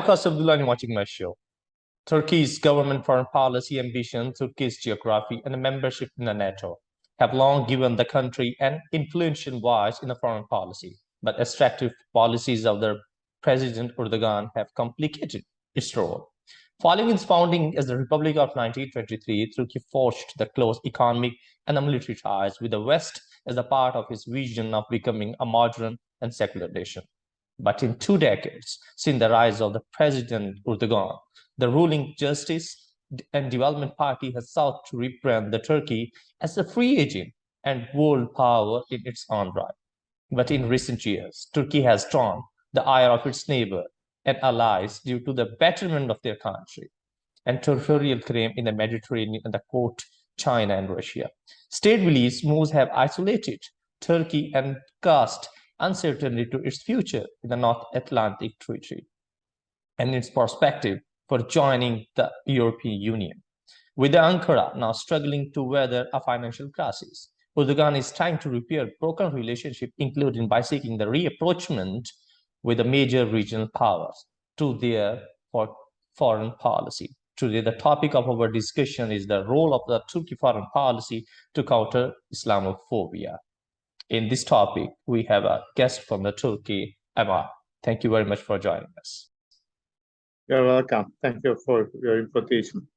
Waqas, Abdullah, and watching my show. Turkey's government foreign policy ambition, Turkey's geography, and membership in the NATO have long given the country an influential voice in the foreign policy. But extractive policies of the President Erdogan have complicated its role. Following its founding as the Republic of 1923, Turkey forged the close economic and military ties with the West as a part of its vision of becoming a modern and secular nation. But in 2 decades, since the rise of the President Erdogan, the ruling Justice and Development Party has sought to rebrand the Turkey as a free agent and world power in its own right. But in recent years, Turkey has drawn the ire of its neighbor and allies due to the betterment of their country and territorial claim in the Mediterranean and the quote China and Russia. State release moves have isolated Turkey and cast uncertainty to its future in the North Atlantic Treaty and its perspective for joining the European Union. With the Ankara now struggling to weather a financial crisis, Erdogan is trying to repair broken relationship, including by seeking the reapproachment with the major regional powers to their foreign policy. Today, the topic of our discussion is the role of the Turkey foreign policy to counter Islamophobia. In this topic, we have a guest from the Turkey, Emma. Thank you very much for joining us. You're welcome. Thank you for your invitation.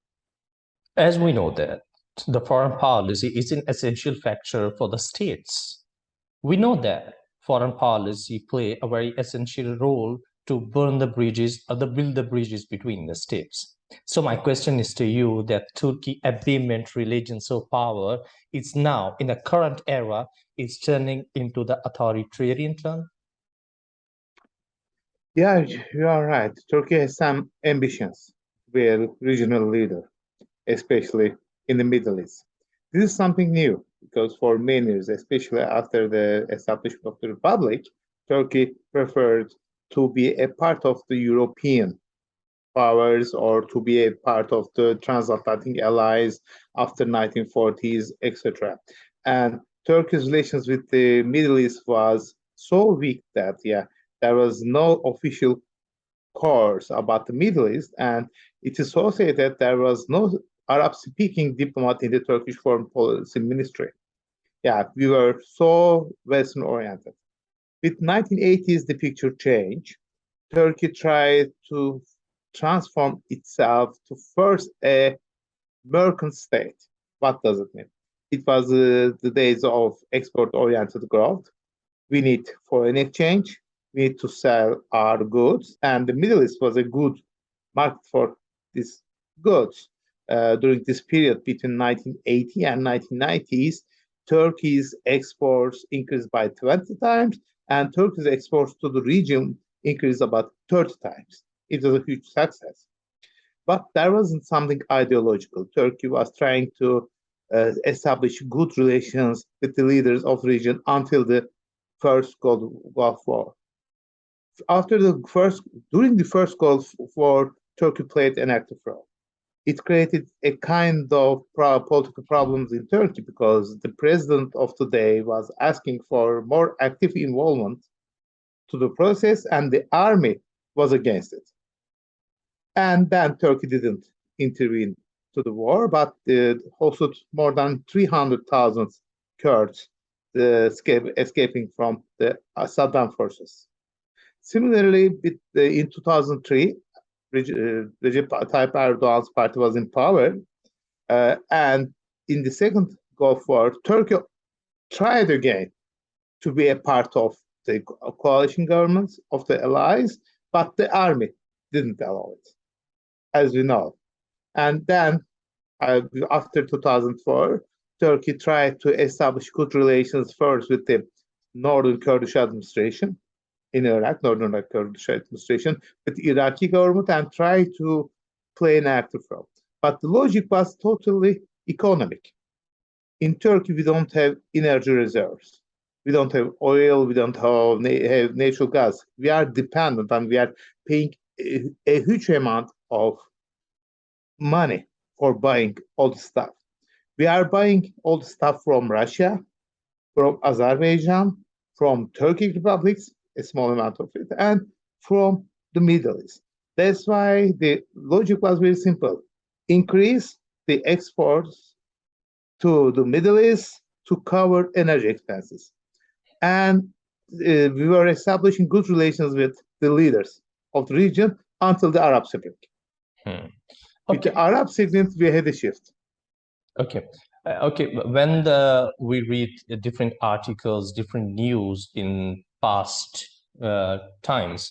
As we know that the foreign policy is an essential factor for the states. We know that foreign policy play a very essential role to burn the bridges or build the bridges between the states. So my question is to you that Turkey abatement religions of power is now in the current era is turning into the authoritarian turn? Yeah, you are right. Turkey has some ambitions to be a regional leader, especially in the Middle East. This is something new because for many years, especially after the establishment of the Republic, Turkey preferred to be a part of the European powers or to be a part of the transatlantic allies after 1940s, etc. And Turkey's relations with the Middle East was so weak that, there was no official course about the Middle East, and it is so said that there was no Arab-speaking diplomat in the Turkish Foreign Policy Ministry. We were so Western-oriented. With 1980s, the picture changed. Turkey tried to transform itself to first a merchant state. What does it mean? It was the days of export-oriented growth. We need foreign exchange. We need to sell our goods. And the Middle East was a good market for these goods. During this period between 1980 and 1990s, Turkey's exports increased by 20 times, and Turkey's exports to the region increased about 30 times. It was a huge success. But there wasn't something ideological. Turkey was trying to establish good relations with the leaders of the region until the first Gulf War. During the first Gulf War, Turkey played an active role. It created a kind of political problems in Turkey because the president of today was asking for more active involvement to the process, and the army was against it. And then Turkey didn't intervene to the war, but hosted more than 300,000 Kurds escaping from the Saddam forces. Similarly, in 2003, Recep Tayyip Erdogan's party was in power, and in the second Gulf War, Turkey tried again to be a part of the coalition governments of the allies, but the army didn't allow it, as we know. And then, after 2004, Turkey tried to establish good relations first with the Northern Kurdish administration in Iraq, Northern Kurdish administration, with the Iraqi government, and tried to play an active role. But the logic was totally economic. In Turkey, we don't have energy reserves. We don't have oil, we don't have natural gas. We are dependent, and we are paying a huge amount of money for buying all the stuff. We are buying all the stuff from Russia, from Azerbaijan, from Turkic republics, a small amount of it, and from the Middle East. That's why the logic was very simple. Increase the exports to the Middle East to cover energy expenses. And we were establishing good relations with the leaders of the region until the Arab Spring. With the Arab Spring, we had a shift. Okay. When we read different articles, different news in past times,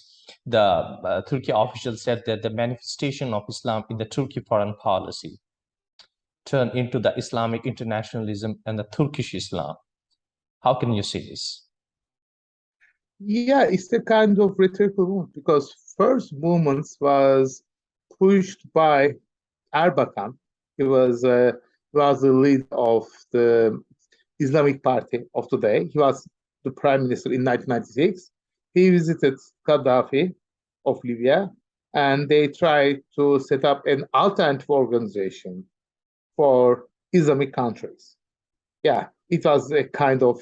the Turkey officials said that the manifestation of Islam in the Turkey foreign policy turned into the Islamic internationalism and the Turkish Islam. How can you see this? Yeah, it's the kind of rhetorical movement because first movements was pushed by Erbakan. He was the leader of the Islamic Party of today. He was the prime minister in 1996. He visited Gaddafi of Libya, and they tried to set up an alternative organization for Islamic countries. Yeah, it was a kind of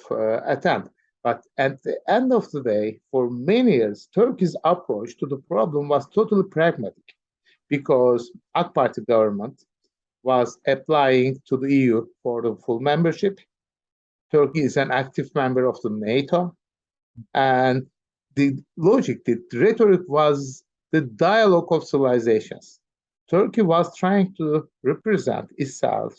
attempt. But at the end of the day, for many years, Turkey's approach to the problem was totally pragmatic because AK Party government was applying to the EU for the full membership. Turkey is an active member of the NATO. And the logic, the rhetoric was the dialogue of civilizations. Turkey was trying to represent itself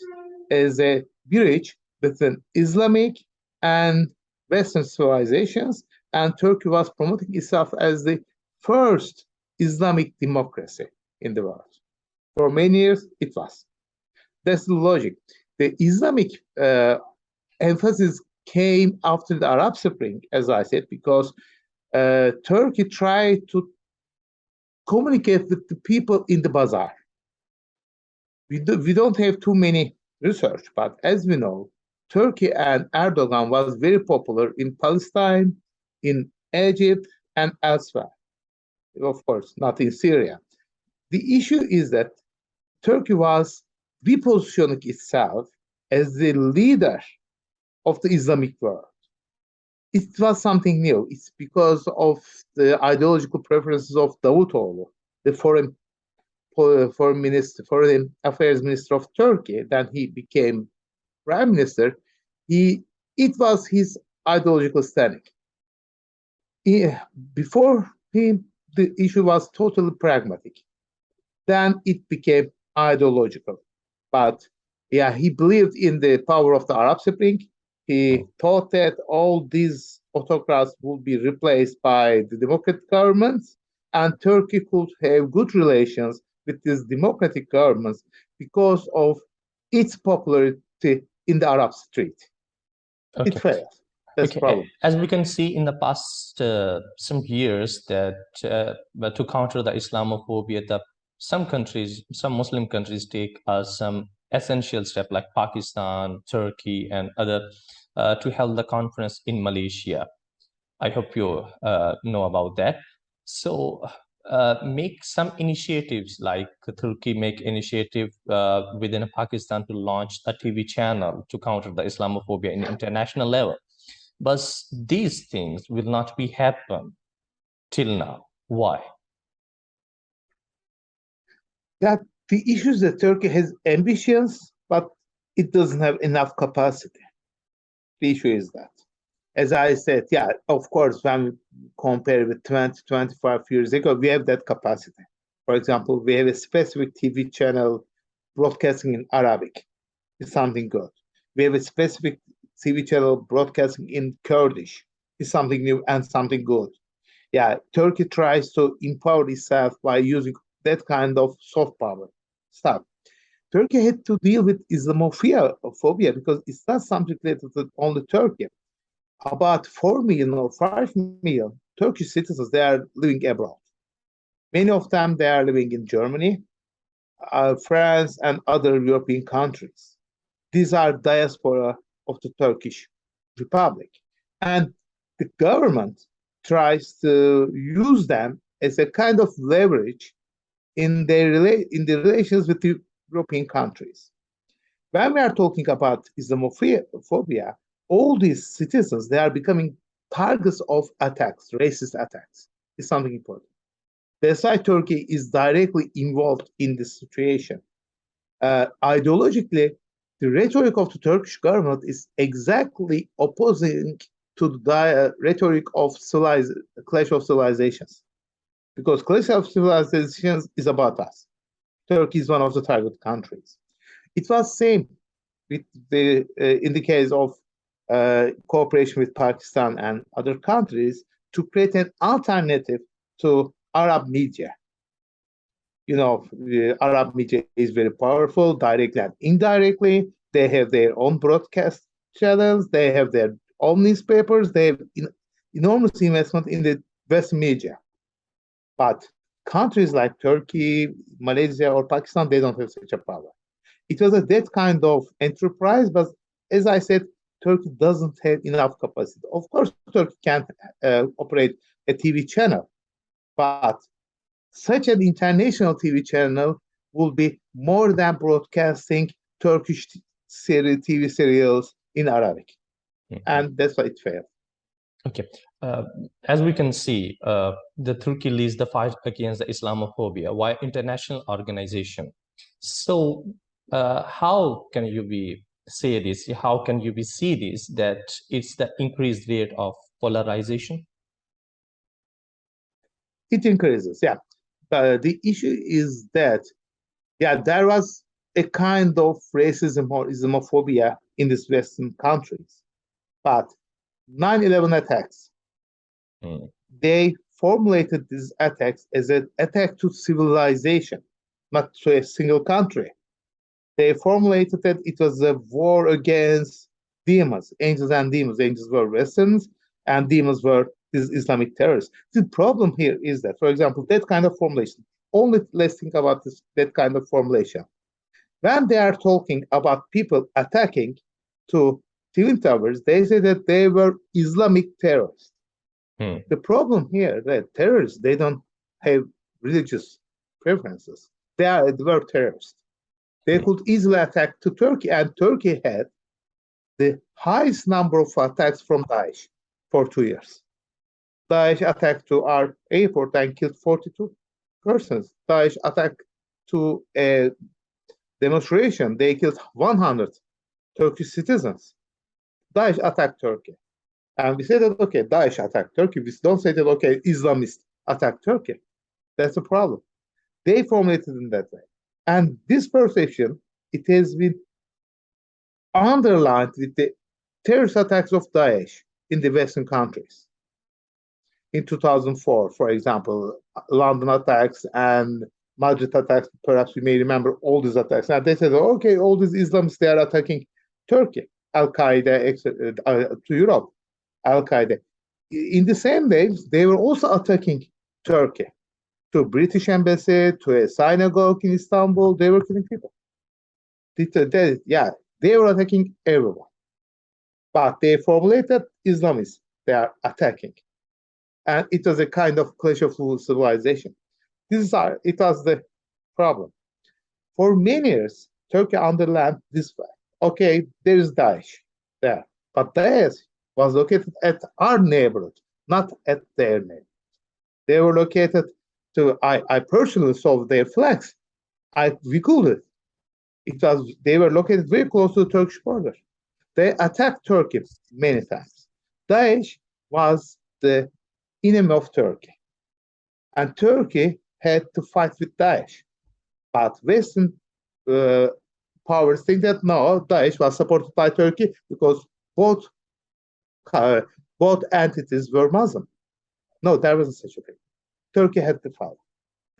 as a bridge between Islamic and Western civilizations, and Turkey was promoting itself as the first Islamic democracy in the world. For many years, it was. That's the logic. The Islamic emphasis came after the Arab Spring, as I said, because Turkey tried to communicate with the people in the bazaar. We don't have too many research, but as we know, Turkey and Erdogan was very popular in Palestine, in Egypt, and elsewhere. Of course, not in Syria. The issue is that Turkey was repositioning itself as the leader of the Islamic world. It was something new. It's because of the ideological preferences of Davutoğlu, the foreign affairs minister of Turkey. Then he became prime minister. It was his ideological standing. Before him, the issue was totally pragmatic. Then it became ideological. But yeah, he believed in the power of the Arab Spring. He thought that all these autocrats would be replaced by the democratic governments, and Turkey could have good relations with these democratic governments because of its popularity in the Arab street. Okay. It failed. That's the problem. As we can see in the past some years that to counter the Islamophobia, some Muslim countries take some essential steps like Pakistan, Turkey, and other to hold the conference in Malaysia. I hope you know about that. So make some initiatives like Turkey make initiative within Pakistan to launch a TV channel to counter the Islamophobia in international level. But these things will not be happen till now. Why? That the issue is that Turkey has ambitions, but it doesn't have enough capacity. The issue is that. As I said, yeah, of course, when we compare with 20, 25 years ago, we have that capacity. For example, we have a specific TV channel broadcasting in Arabic. It's something good. We have a specific TV channel broadcasting in Kurdish. It's something new and something good. Yeah, Turkey tries to empower itself by using that kind of soft power stuff. Turkey had to deal with Islamophobia because it's not something related to only Turkey. About 4 million or 5 million Turkish citizens, they are living abroad. Many of them, they are living in Germany, France, and other European countries. These are diaspora of the Turkish Republic. And the government tries to use them as a kind of leverage in the relations with the European countries. When we are talking about Islamophobia, all these citizens, they are becoming targets of attacks, racist attacks. It's something important. That's why Turkey is directly involved in this situation. Ideologically, the rhetoric of the Turkish government is exactly opposing to the rhetoric of clash of civilizations. Because clash of civilizations is about us. Turkey is one of the target countries. It was same with in the case of cooperation with Pakistan and other countries to create an alternative to Arab media. You know, the Arab media is very powerful, directly and indirectly. They have their own broadcast channels. They have their own newspapers. They have enormous investment in the Western media. But countries like Turkey, Malaysia, or Pakistan, they don't have such a power. It was that kind of enterprise, but as I said, Turkey doesn't have enough capacity. Of course, Turkey can operate a TV channel, but such an international TV channel will be more than broadcasting Turkish TV serials in Arabic. And that's why it failed. Okay. As we can see, the Turkey leads the fight against the Islamophobia via international organization. So how can you say this? How can you see this, that it's the increased rate of polarization? It increases, yeah. The issue is that, yeah, there was a kind of racism or Islamophobia in these Western countries. But 9/11 attacks, they formulated these attacks as an attack to civilization, not to a single country. They formulated that it was a war against demons, angels and demons. Angels were Westerns, and demons were these Islamic terrorists. The problem here is that, for example, that kind of formulation, only let's think about that kind of formulation. When they are talking about people attacking to Twin Towers, they say that they were Islamic terrorists. The problem here that terrorists, they don't have religious preferences. They were terrorists. They could easily attack to Turkey, and Turkey had the highest number of attacks from Daesh for 2 years. Daesh attacked to our airport and killed 42 persons. Daesh attacked to a demonstration. They killed 100 Turkish citizens. Daesh attacked Turkey. And we say that, okay, Daesh attacked Turkey. We don't say that, okay, Islamists attacked Turkey. That's a problem. They formulated in that way. And this perception, it has been underlined with the terrorist attacks of Daesh in the Western countries. In 2004, for example, London attacks and Madrid attacks, perhaps you may remember all these attacks. And they said, okay, all these Islamists, they are attacking Turkey, Al-Qaeda to Europe, Al-Qaeda. In the same days, they were also attacking Turkey, to British embassy, to a synagogue in Istanbul. They were killing people. They were attacking everyone. But they formulated Islamists, they are attacking. And it was a kind of clash of civilization. It was the problem. For many years, Turkey underlined this fact. Okay, there is Daesh there. But Daesh was located at our neighborhood, not at their neighborhood. They were located I personally saw their flags. We Googled it. They were located very close to the Turkish border. They attacked Turkey many times. Daesh was the enemy of Turkey. And Turkey had to fight with Daesh. But Western powers think that no, Daesh was supported by Turkey because both entities were Muslim. No, there wasn't such a thing. Turkey had to fight.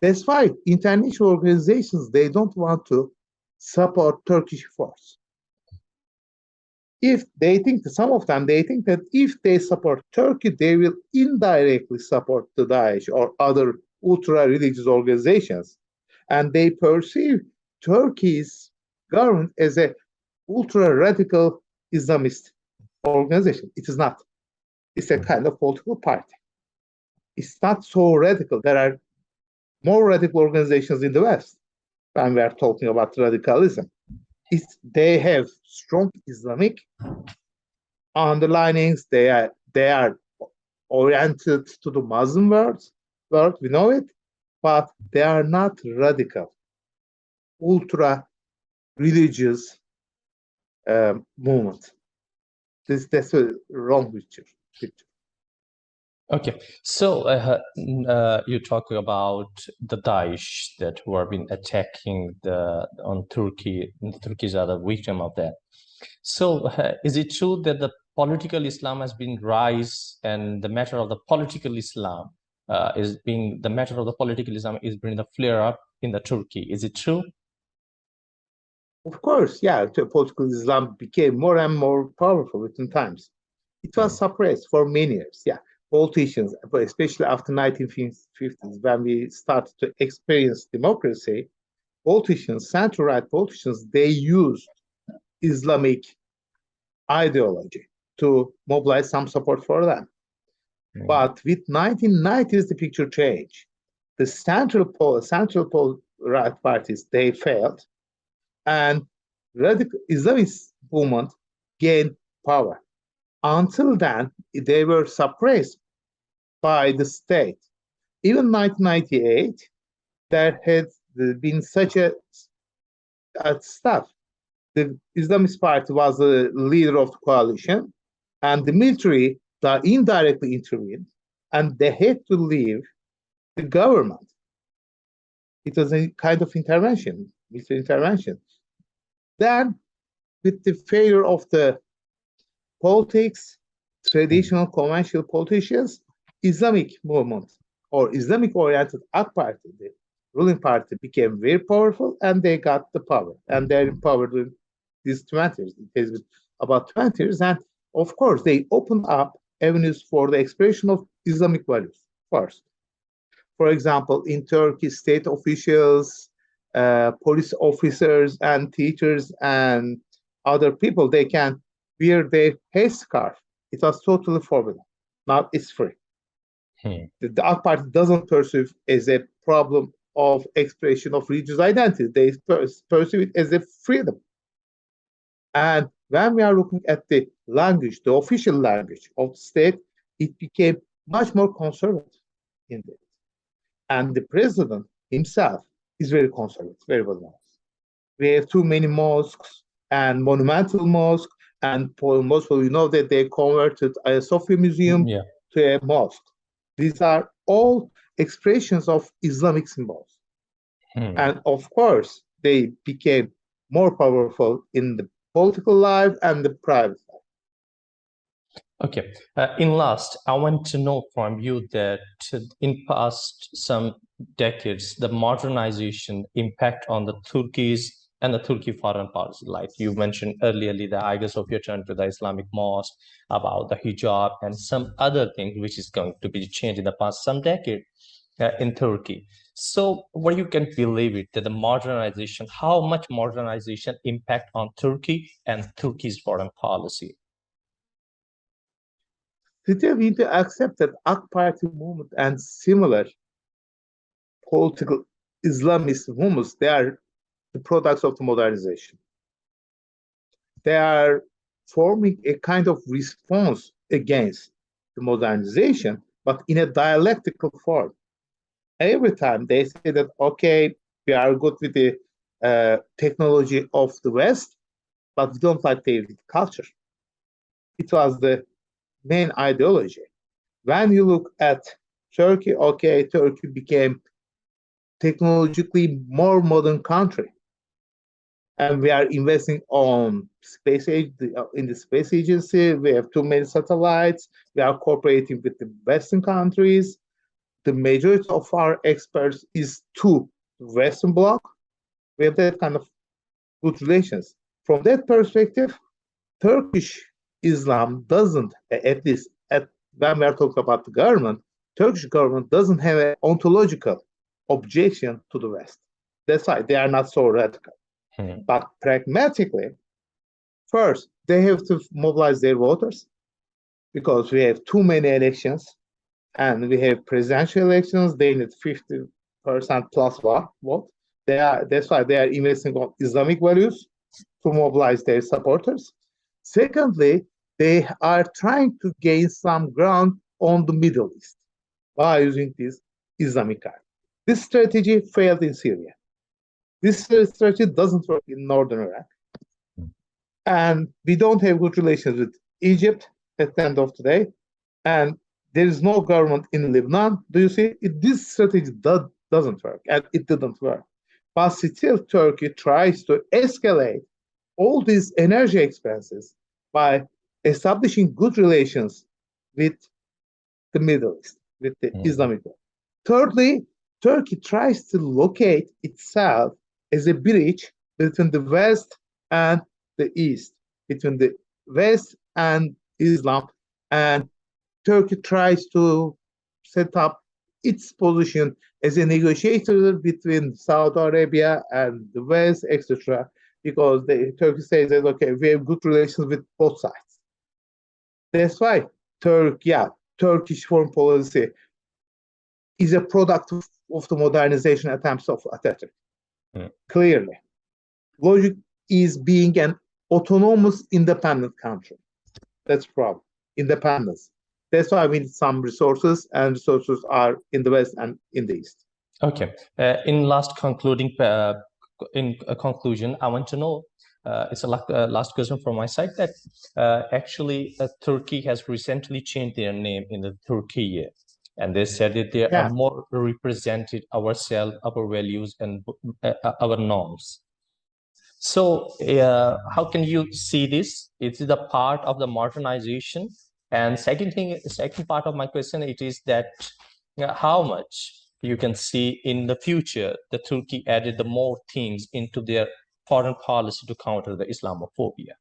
That's why international organizations, they don't want to support Turkish force. If they think, some of them, they think that if they support Turkey, they will indirectly support the Daesh or other ultra-religious organizations. And they perceive Turkey's government as a ultra-radical Islamist organization. It is not. It's a kind of political party. It's not so radical. There are more radical organizations in the West when we are talking about radicalism. They have strong Islamic underlinings. They are oriented to the Muslim world. We know it. but they are not radical, ultra-religious movement. That's a wrong picture. Okay, so you talk about the Daesh that who have been attacking on Turkey, and the Turkeys are the victim of that. So is it true that the political Islam has been rise, and the matter of the political Islam is being the flare up in the Turkey? Is it true? Of course, yeah, political Islam became more and more powerful within times. It was suppressed for many years, yeah. Politicians, especially after 1950s, when we started to experience democracy, politicians, center-right politicians, they used Islamic ideology to mobilize some support for them. But with 1990s, the picture changed. The central right parties, they failed, and radical Islamist movement gained power. Until then, they were suppressed by the state. Even 1998, there had been such a stuff. The Islamist Party was the leader of the coalition, and the military that indirectly intervened, and they had to leave the government. It was a kind of intervention, military intervention. Then, with the failure of the politics, traditional conventional politicians, Islamic movement or Islamic-oriented AK Party, the ruling party, became very powerful, and they got the power. And they're empowered with these 20 years. It has been about 20 years. And of course, they opened up avenues for the expression of Islamic values first. For example, in Turkey, state officials, police officers, and teachers, and other people, they can wear their headscarf. It was totally forbidden. Now it's free. The AK Party doesn't perceive as a problem of expression of religious identity. They perceive it as a freedom. And when we are looking at the language, the official language of the state, it became much more conservative in it. And the president himself is very conservative, very well known. We have too many mosques and monumental mosques, and most people, you know that they converted a Sofia Museum to a mosque. These are all expressions of Islamic symbols. And of course, they became more powerful in the political life and the private life. Okay. In last, I want to know from you that in past some decades, the modernization impact on the Turkeys and the Turkey foreign policy. Like you mentioned earlier, the Hagia Sophia turn to the Islamic mosque, about the hijab and some other things which is going to be changed in the past some decade in Turkey. So what you can believe it that the modernization, how much modernization impact on Turkey and Turkey's foreign policy? Today we need to accept that AK Party movement and similar political Islamist movements, they are the products of the modernization. They are forming a kind of response against the modernization, but in a dialectical form. Every time they say that, okay, we are good with the technology of the West, but we don't like their culture. It was the main ideology. When you look at Turkey, okay, Turkey became technologically more modern country. And we are investing on in the space agency. We have too many satellites. We are cooperating with the Western countries. The majority of our experts is to the Western Bloc. We have that kind of good relations. From that perspective, Turkish Islam doesn't, at least when we are talking about the government, Turkish government doesn't have an ontological objection to the West. That's why they are not so radical. But pragmatically, first, they have to mobilize their voters because we have too many elections and we have presidential elections. They need 50% plus vote. That's why they are investing on Islamic values to mobilize their supporters. Secondly, they are trying to gain some ground on the Middle East by using this Islamic card. This strategy failed in Syria. This strategy doesn't work in northern Iraq. And we don't have good relations with Egypt at the end of the day. And there is no government in Lebanon. Do you see? This strategy doesn't work, and it didn't work. But still, Turkey tries to escalate all these energy expenses by establishing good relations with the Middle East, with the Islamic world. Thirdly, Turkey tries to locate itself as a bridge between the West and the East, between the West and Islam, and Turkey tries to set up its position as a negotiator between Saudi Arabia and the West, etc., because Turkey says that, okay, we have good relations with both sides. That's why Turkish foreign policy is a product of the modernization attempts of AKHTAR. Clearly. Logic is being an autonomous, independent country. That's the problem. Independence. That's why we need some resources, and resources are in the West and in the East. Okay. In conclusion, I want to know, it's a last question from my side, that actually Turkey has recently changed their name in the Turkey, and they said that they are more represented ourselves, our values, and our norms. So how can you see this? Is it a part of the modernization? And second part of my question, it is that how much you can see in the future the Turkey added the more themes into their foreign policy to counter the Islamophobia?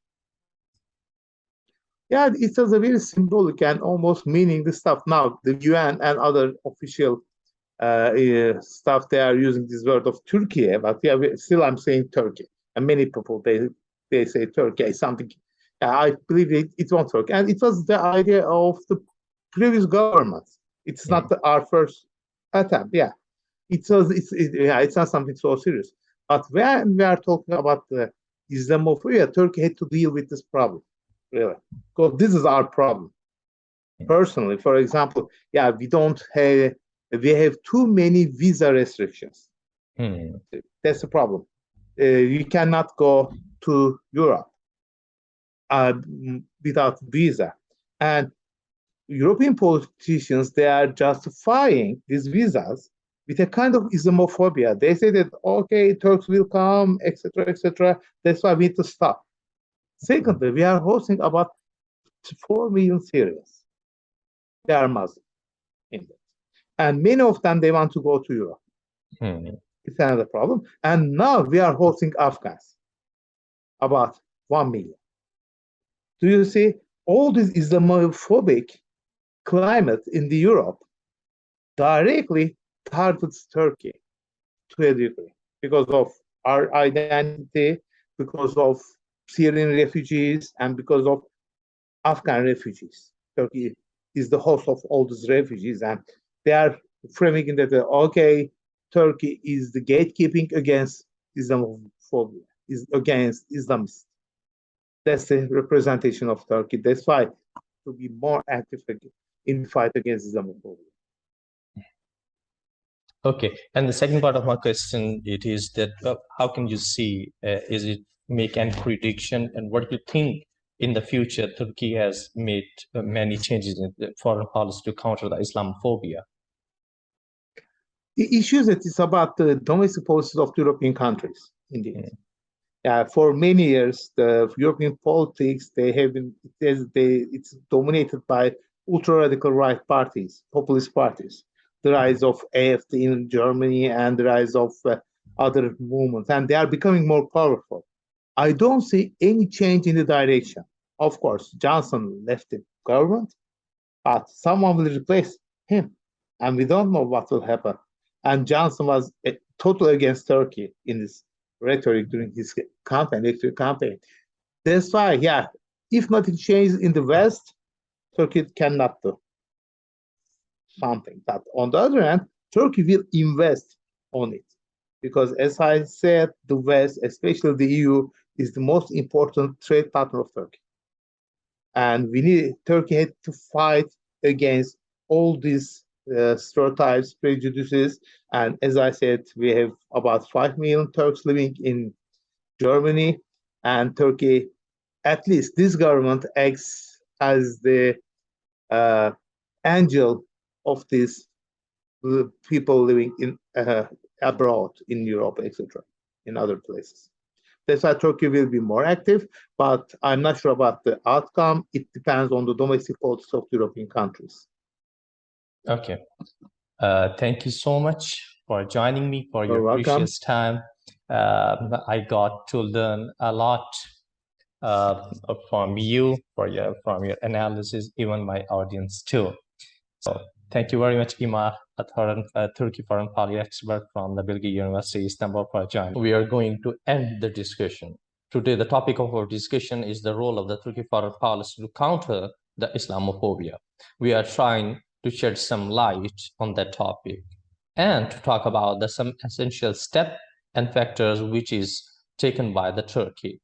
Yeah, it was a very symbolic and almost meaningless stuff. Now, the UN and other official stuff, they are using this word of Turkey, but yeah, still I'm saying Turkey. And many people, they say Turkey is something. I believe it won't work. And it was the idea of the previous governments. It's not our first attempt. Yeah, it's not something so serious. But when we are talking about the Islamophobia, Turkey had to deal with this problem, really, because this is our problem. Personally, for example, we have too many visa restrictions. That's the problem. You cannot go to Europe without visa. And European politicians, they are justifying these visas with a kind of Islamophobia. They say that, okay, Turks will come, etc., etc. That's why we need to stop. Secondly, we are hosting about 4 million Syrians. They are Muslim in that. And many of them, they want to go to Europe. It's another problem. And now we are hosting Afghans, about 1 million. Do you see all this Islamophobic climate in the Europe directly targets Turkey to a degree because of our identity, because of Syrian refugees, and because of Afghan refugees. Turkey is the host of all these refugees, and they are framing it that, okay, Turkey is the gatekeeping against Islamophobia, is against Islamists. That's the representation of Turkey. That's why to be more active in the fight against Islamophobia. Okay, and the second part of my question, it is that how can you see, is it make any prediction, and what do you think in the future Turkey has made many changes in the foreign policy to counter the Islamophobia? The issue that is about the domestic policies of the European countries, indeed. For many years, the European politics, it's dominated by ultra-radical right parties, populist parties. The rise of AfD in Germany and the rise of other movements, and they are becoming more powerful. I don't see any change in the direction. Of course, Johnson left the government, but someone will replace him, and we don't know what will happen. And Johnson was totally against Turkey in his rhetoric during his electoral campaign. That's why, if nothing changes in the West, Turkey cannot do something. But on the other hand, Turkey will invest on it. Because as I said, the West, especially the EU, is the most important trade partner of Turkey. And Turkey had to fight against all these stereotypes, prejudices, and as I said, we have about 5 million Turks living in Germany, and Turkey, at least this government, acts as the uh, angel of these people living in abroad, in Europe, etc., in other places. That's why Turkey will be more active, but I'm not sure about the outcome. It depends on the domestic politics of the European countries. Okay. Thank you so much for joining me, for You're your welcome. precious time. I got to learn a lot from you, from your analysis, even my audience too. So thank you very much, Ima, a Turkey foreign policy expert from the Bilgi University, Istanbul, for joining. We are going to end the discussion. Today, the topic of our discussion is the role of the Turkey foreign policy to counter the Islamophobia. We are trying to shed some light on that topic and to talk about some essential steps and factors which is taken by the Turkey.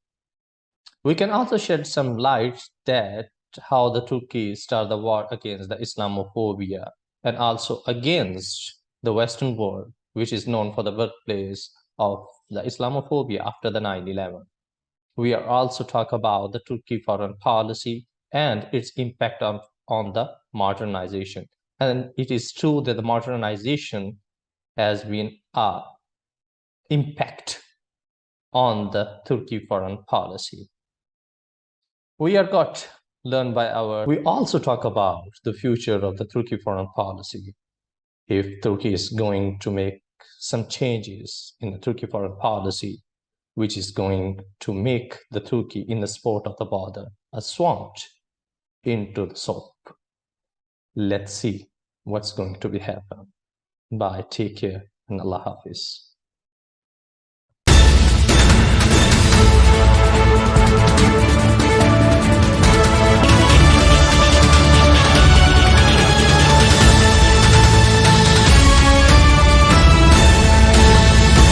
We can also shed some light that how the Turkey started the war against the Islamophobia and also against the Western world, which is known for the birthplace of the Islamophobia after the 9/11. We are also talk about the Turkey foreign policy and its impact on the modernization. And it is true that the modernization has been an impact on the Turkey foreign policy. We also talk about the future of the Turkey foreign policy. If Turkey is going to make some changes in the Turkey foreign policy, which is going to make the Turkey in the sport of the border a swamp into the soap. Let's see what's going to be happen. Bye, take care, and Allah Hafiz.